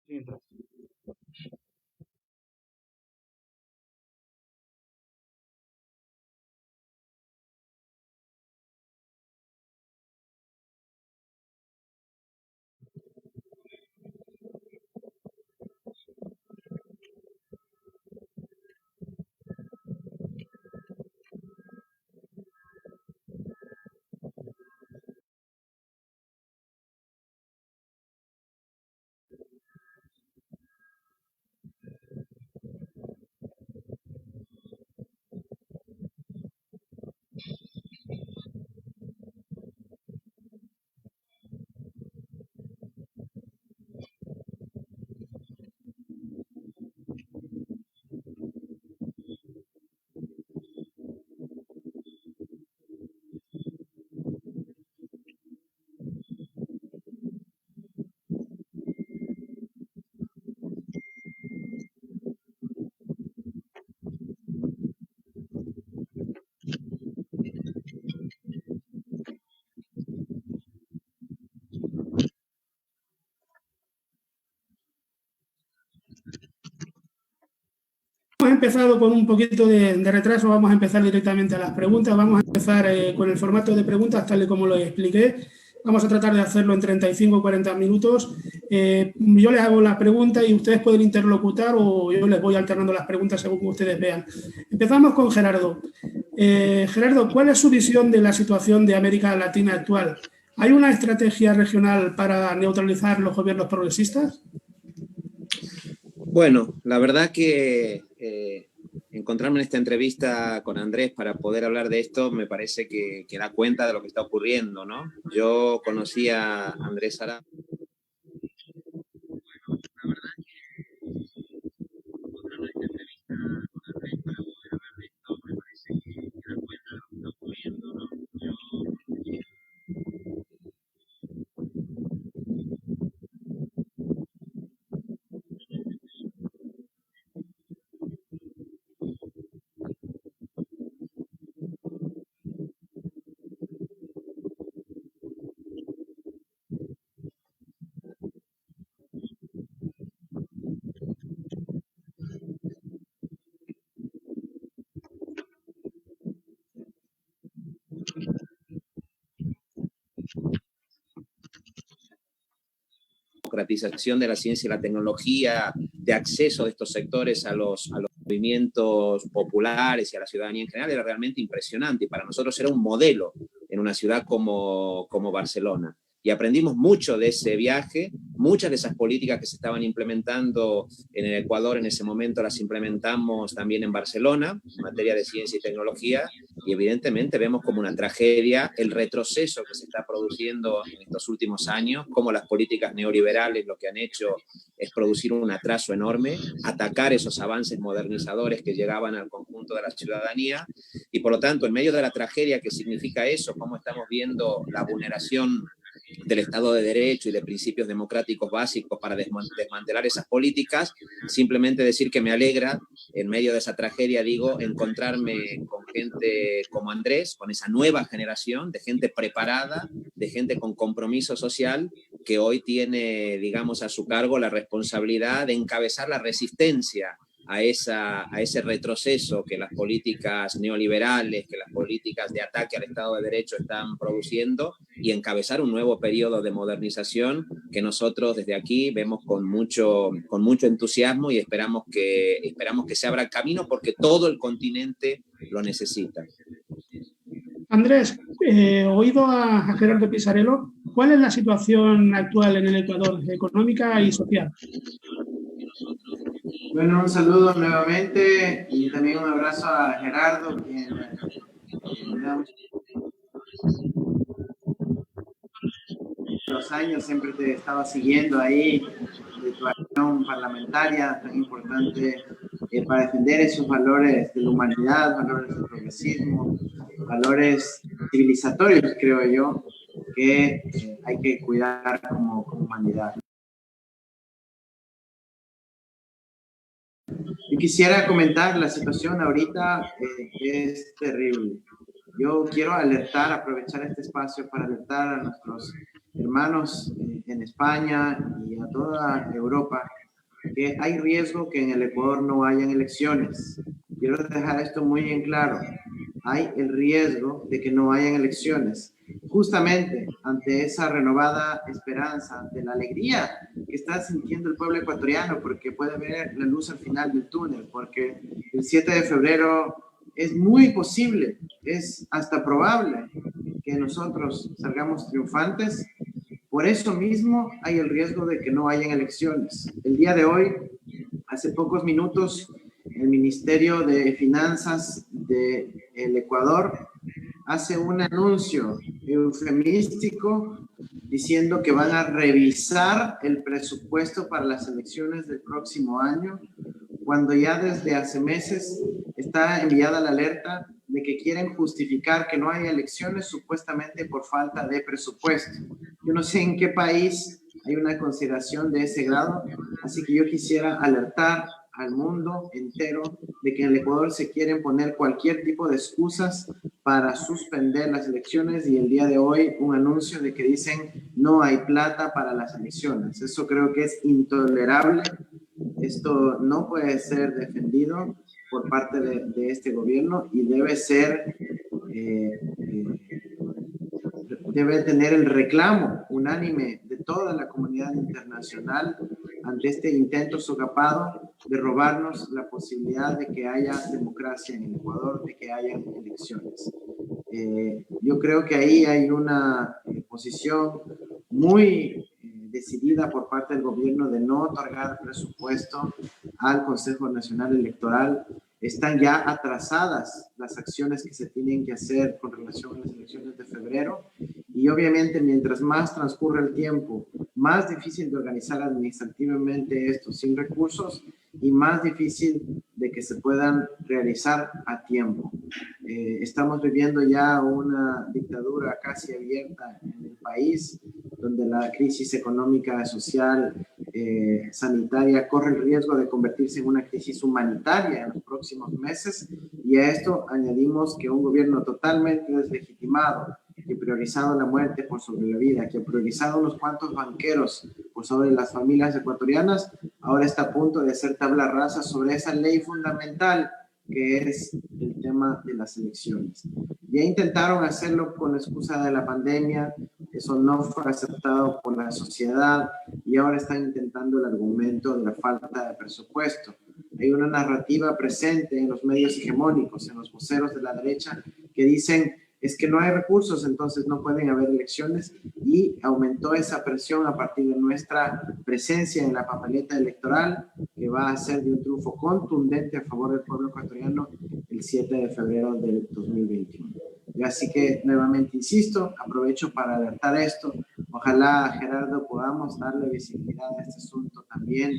Mientras. Hemos empezado con un poquito de retraso, vamos a empezar directamente a las preguntas. Vamos a empezar con el formato de preguntas, tal y como lo expliqué. Vamos a tratar de hacerlo en 35 o 40 minutos. Yo les hago la pregunta y ustedes pueden interlocutar o yo les voy alternando las preguntas según ustedes vean. Empezamos con Gerardo. Gerardo, ¿cuál es su visión de la situación de América Latina actual? ¿Hay una estrategia regional para neutralizar los gobiernos progresistas? Bueno, la verdad que encontrarme en esta entrevista con Andrés para poder hablar de esto me parece que da cuenta de lo que está ocurriendo, ¿no? Yo conocí a Andrés Sara. La verdad que encontrarme en esta entrevista con Andrés para poder hablar de esto me parece que da cuenta de lo que está ocurriendo, ¿no? Democratización de la ciencia y la tecnología, de acceso de estos sectores a los movimientos populares y a la ciudadanía en general era realmente impresionante y para nosotros era un modelo en una ciudad como Barcelona. Y aprendimos mucho de ese viaje, muchas de esas políticas que se estaban implementando en el Ecuador en ese momento las implementamos también en Barcelona, en materia de ciencia y tecnología, y evidentemente vemos como una tragedia el retroceso que se está produciendo en estos últimos años, como las políticas neoliberales lo que han hecho es producir un atraso enorme, atacar esos avances modernizadores que llegaban al conjunto de la ciudadanía, y por lo tanto, en medio de la tragedia que significa eso, cómo estamos viendo la vulneración del Estado de Derecho y de principios democráticos básicos para desmantelar esas políticas, simplemente decir que me alegra, en medio de esa tragedia, digo, encontrarme con gente como Andrés, con esa nueva generación de gente preparada, de gente con compromiso social, que hoy tiene, digamos, a su cargo la responsabilidad de encabezar la resistencia a ese retroceso que las políticas neoliberales, que las políticas de ataque al Estado de Derecho están produciendo y encabezar un nuevo periodo de modernización que nosotros desde aquí vemos con mucho entusiasmo y esperamos que se abra el camino porque todo el continente lo necesita. Andrés, oído a Gerardo Pisarello, ¿cuál es la situación actual en el Ecuador, económica y social? Bueno, un saludo nuevamente y también un abrazo a Gerardo, quien los años siempre te estaba siguiendo ahí de tu acción parlamentaria tan importante para defender esos valores de la humanidad, valores del progresismo, valores civilizatorios, creo yo, que hay que cuidar como humanidad. Yo quisiera comentar, la situación ahorita es terrible. Yo quiero aprovechar este espacio para alertar a nuestros hermanos en España y a toda Europa, que hay riesgo que en el Ecuador no hayan elecciones. Quiero dejar esto muy en claro. Hay el riesgo de que no hayan elecciones. Justamente ante esa renovada esperanza, ante la alegría que está sintiendo el pueblo ecuatoriano, porque puede ver la luz al final del túnel, porque el 7 de febrero es muy posible, es hasta probable que nosotros salgamos triunfantes. Por eso mismo hay el riesgo de que no hayan elecciones. El día de hoy, hace pocos minutos, el Ministerio de Finanzas del Ecuador hace un anuncio eufemístico diciendo que van a revisar el presupuesto para las elecciones del próximo año, cuando ya desde hace meses está enviada la alerta de que quieren justificar que no haya elecciones supuestamente por falta de presupuesto. Yo no sé en qué país hay una consideración de ese grado, así que yo quisiera alertar al mundo entero de que en el Ecuador se quieren poner cualquier tipo de excusas para suspender las elecciones, y el día de hoy un anuncio de que dicen no hay plata para las elecciones. Eso creo que es intolerable. Esto no puede ser defendido por parte de este gobierno y debe ser, debe tener el reclamo unánime de toda la comunidad internacional ante este intento socapado de robarnos la posibilidad de que haya democracia en el Ecuador, de que haya elecciones. Yo creo que ahí hay una posición muy decidida por parte del gobierno de no otorgar presupuesto al Consejo Nacional Electoral. Están ya atrasadas las acciones que se tienen que hacer con relación a las elecciones de febrero, y obviamente mientras más transcurre el tiempo, más difícil de organizar administrativamente esto sin recursos y más difícil de que se puedan realizar a tiempo. Estamos viviendo ya una dictadura casi abierta en el país, donde la crisis económica, social, sanitaria corre el riesgo de convertirse en una crisis humanitaria en los próximos meses, y a esto añadimos que un gobierno totalmente deslegitimado, que ha priorizado la muerte por sobre la vida, que ha priorizado unos cuantos banqueros por sobre las familias ecuatorianas, ahora está a punto de hacer tabla rasa sobre esa ley fundamental que es el tema de las elecciones. Ya intentaron hacerlo con la excusa de la pandemia, eso no fue aceptado por la sociedad, y ahora están intentando el argumento de la falta de presupuesto. Hay una narrativa presente en los medios hegemónicos, en los voceros de la derecha, que dicen es que no hay recursos, entonces no pueden haber elecciones, y aumentó esa presión a partir de nuestra presencia en la papeleta electoral, que va a ser de un triunfo contundente a favor del pueblo ecuatoriano el 7 de febrero del 2021. Y así que nuevamente insisto, aprovecho para alertar esto. Ojalá, Gerardo, podamos darle visibilidad a este asunto también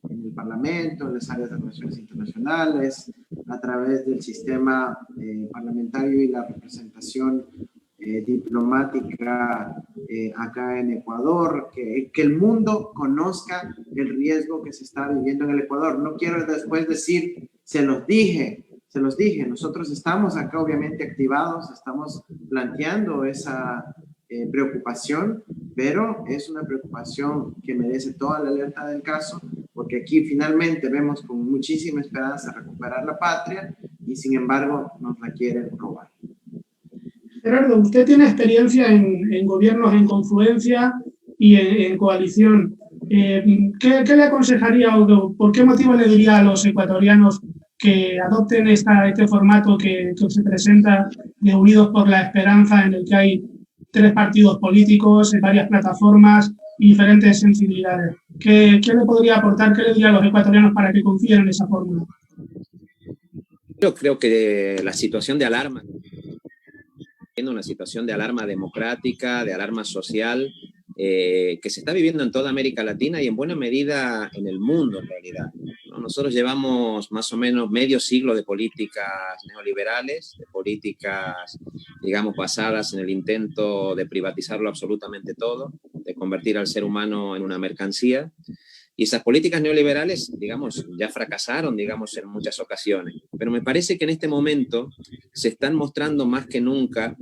en el Parlamento, en las áreas de relaciones internacionales, a través del sistema parlamentario y la representación diplomática acá en Ecuador, que el mundo conozca el riesgo que se está viviendo en el Ecuador. No quiero después decir, se los dije, nosotros estamos acá obviamente activados, estamos planteando esa preocupación, pero es una preocupación que merece toda la alerta del caso, porque aquí finalmente vemos con muchísima esperanza recuperar la patria y sin embargo nos la quieren robar. Gerardo, usted tiene experiencia en gobiernos en confluencia y en coalición. ¿Qué le aconsejaría o por qué motivo le diría a los ecuatorianos que adopten este formato que se presenta de Unidos por la Esperanza, en el que hay 3 partidos políticos, varias plataformas y diferentes sensibilidades? ¿Qué le podría aportar, qué le diría a los ecuatorianos para que confíen en esa fórmula? Yo creo que la situación de alarma, una situación de alarma democrática, de alarma social, que se está viviendo en toda América Latina y en buena medida en el mundo en realidad, ¿no? Nosotros llevamos más o menos medio siglo de políticas neoliberales, de políticas, digamos, basadas en el intento de privatizarlo absolutamente todo, de convertir al ser humano en una mercancía. Y esas políticas neoliberales, digamos, ya fracasaron, digamos, en muchas ocasiones. Pero me parece que en este momento se están mostrando más que nunca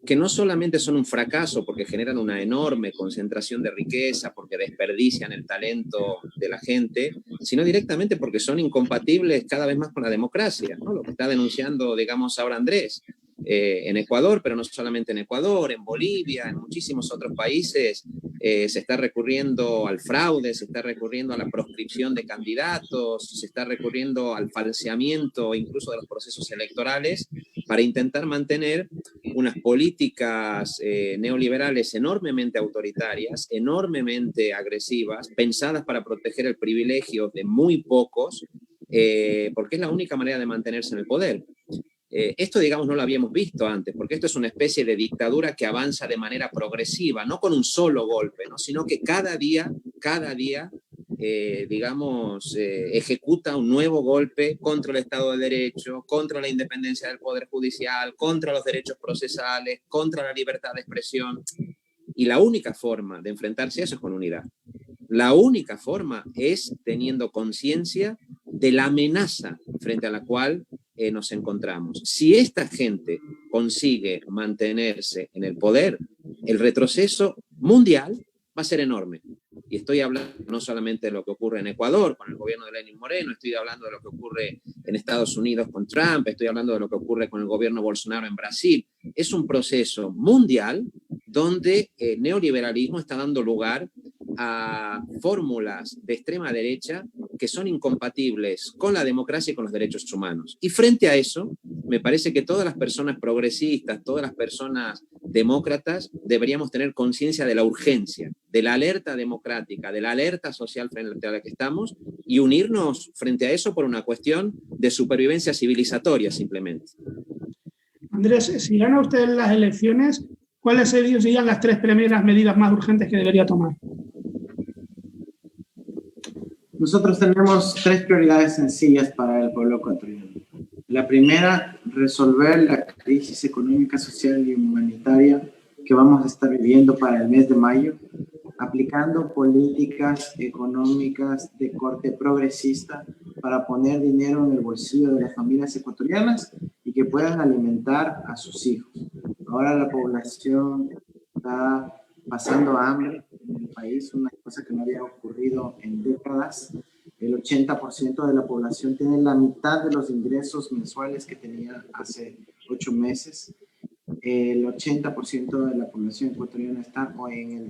que no solamente son un fracaso porque generan una enorme concentración de riqueza, porque desperdician el talento de la gente, sino directamente porque son incompatibles cada vez más con la democracia, ¿no? Lo que está denunciando, digamos, ahora Andrés, en Ecuador, pero no solamente en Ecuador, en Bolivia, en muchísimos otros países, se está recurriendo al fraude, se está recurriendo a la proscripción de candidatos, se está recurriendo al falseamiento incluso de los procesos electorales para intentar mantener unas políticas neoliberales enormemente autoritarias, enormemente agresivas, pensadas para proteger el privilegio de muy pocos, porque es la única manera de mantenerse en el poder. Esto, digamos, no lo habíamos visto antes, porque esto es una especie de dictadura que avanza de manera progresiva, no con un solo golpe, ¿no? Sino que cada día, ejecuta un nuevo golpe contra el Estado de Derecho, contra la independencia del Poder Judicial, contra los derechos procesales, contra la libertad de expresión. Y la única forma de enfrentarse a eso es con unidad. La única forma es teniendo conciencia de la amenaza frente a la cual nos encontramos. Si esta gente consigue mantenerse en el poder, el retroceso mundial va a ser enorme. Y estoy hablando no solamente de lo que ocurre en Ecuador con el gobierno de Lenín Moreno, estoy hablando de lo que ocurre en Estados Unidos con Trump, estoy hablando de lo que ocurre con el gobierno Bolsonaro en Brasil. Es un proceso mundial donde el neoliberalismo está dando lugar a fórmulas de extrema derecha que son incompatibles con la democracia y con los derechos humanos. Y frente a eso, me parece que todas las personas progresistas, todas las personas demócratas, deberíamos tener conciencia de la urgencia, de la alerta democrática, de la alerta social frente a la que estamos y unirnos frente a eso por una cuestión de supervivencia civilizatoria simplemente. Andrés, si gana usted las elecciones, ¿cuáles serían las 3 primeras medidas más urgentes que debería tomar? Nosotros tenemos 3 prioridades sencillas para el pueblo ecuatoriano. La primera, resolver la crisis económica, social y humanitaria que vamos a estar viviendo para el mes de mayo, aplicando políticas económicas de corte progresista para poner dinero en el bolsillo de las familias ecuatorianas y que puedan alimentar a sus hijos. Ahora la población está pasando hambre en el país, una cosa que no había ocurrido en décadas. El 80% de la población tiene la mitad de los ingresos mensuales que tenía hace 8 meses. El 80% de la población ecuatoriana está en el